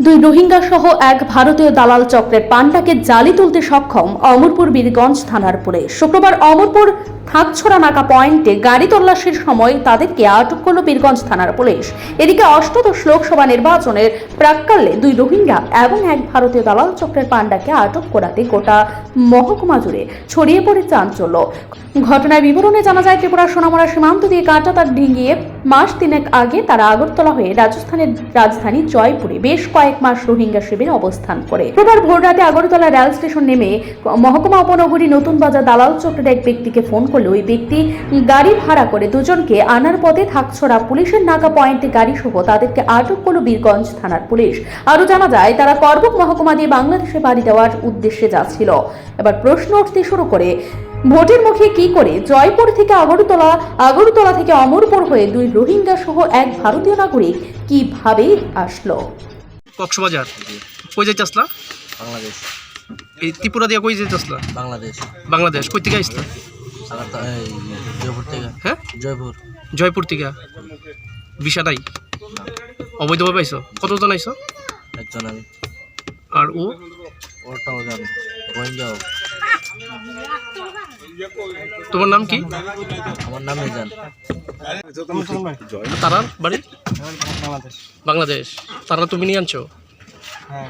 দুই রোহিঙ্গা সহ এক ভারতীয় দালাল চক্রের পান্ডাকে জালি তুলতে সক্ষম অমরপুর বীরগঞ্জ থানার পুলিশ। শুক্রবার অমরপুর থাকছড়া নাকা পয়েন্টে গাড়ি তল্লাশির সময় তাদেরকে আটক করল বীরগঞ্জ থানার পুলিশ। এদিকে অষ্টাদশ লোকসভা নির্বাচনের প্রাক্কালে দুই রোহিঙ্গা এবং এক ভারতীয় দালাল চক্রের পান্ডাকে আটক করাতে গোটা মহকুমা জুড়ে ছড়িয়ে পড়ে চাঞ্চল্য। ঘটনার বিবরণে জানা যায়, ত্রিপুরা সোনামুড়া সীমান্ত দিয়ে কাঁটাতার ডিঙিয়ে মাস তিনেক আগে তারা আগরতলা হয়ে রাজস্থানের রাজধানী জয়পুরে বেশ কয়েক মাস রোহিঙ্গা শিবিরে অবস্থান করে। শুক্রবার ভোররাতে আগরতলা রেল স্টেশন নেমে মহকুমা উপনগরী নতুন বাজার দালাল চক্রের এক ব্যক্তিকে ফোন করলে ওই ব্যক্তি গাড়ি ভাড়া করে দুজনকে আনার পথে থাকছড়া পুলিশের নাকা পয়েন্টে গাড়ি সহ তাদেরকে আটক করল বীরগঞ্জ থানার পুলিশ। আরো জানা যায়, তারা করবুক মহকুমা দিয়ে বাংলাদেশে বাড়ি দেওয়ার উদ্দেশ্যে যাচ্ছিল। এবার প্রশ্ন উঠতে শুরু করে, ভোটের মুখে কি করে জয়পুর থেকে আগরতলা থেকে অমরপুর হয়ে দুই রোহিঙ্গা সহ এক ভারতীয় নাগরিক কিভাবে আসলো? কক্সবাজার কই যাইতে আসলা? বাংলাদেশ। এই ত্রিপুরা দিয়ে কই যাইতে আসলা? বাংলাদেশ। বাংলাদেশ কই থেকে আসলা? জয়পুর থেকে। হ্যাঁ, জয়পুর থেকে। ভিসা নাই, অবৈধভাবে আইছো? কতজন আইছো? একজন আমি। আর ওটাও জানি, রোহিঙ্গাও। তোমার নাম কি? আমার নাম মিজান। তারার বাড়ি বাংলাদেশ। তারা তুমি নিয়ে আনছো? হ্যাঁ।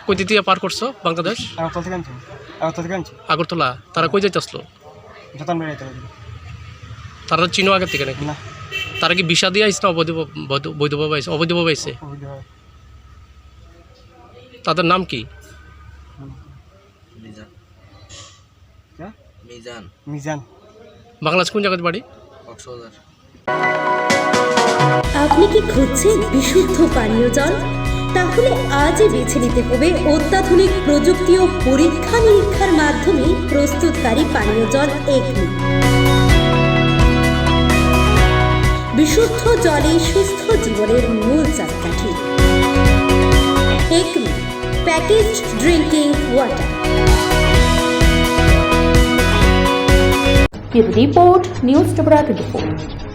কই দিয়ে পার করছো বাংলাদেশ? আগরতলা। তারা কই যাইতে আসলো? তারা চিনো আগের থেকে নাকি? তারা কি ভিসা দিয়ে আইস না বৈধভাবে আইসে? অবৈধভাবে আইসে। তাদের নাম কি? মিজান। বাংলাদেশ কোন জায়গায় বাড়ি? কক্সবাজার। আপনি কি খুঁজছেন বিশুদ্ধ পানীয় জল? তাহলে আজই বেছে নিতে হবে অত্যাধুনিক প্রযুক্তি ও পরীক্ষা নিরীক্ষার মাধ্যমে প্রস্তুতকারী পানীয় জল একমি। বিশুদ্ধ জলে সুস্থ জীবনের মূল চাকাঠি। Acme packaged drinking water. Report news Tripura 24।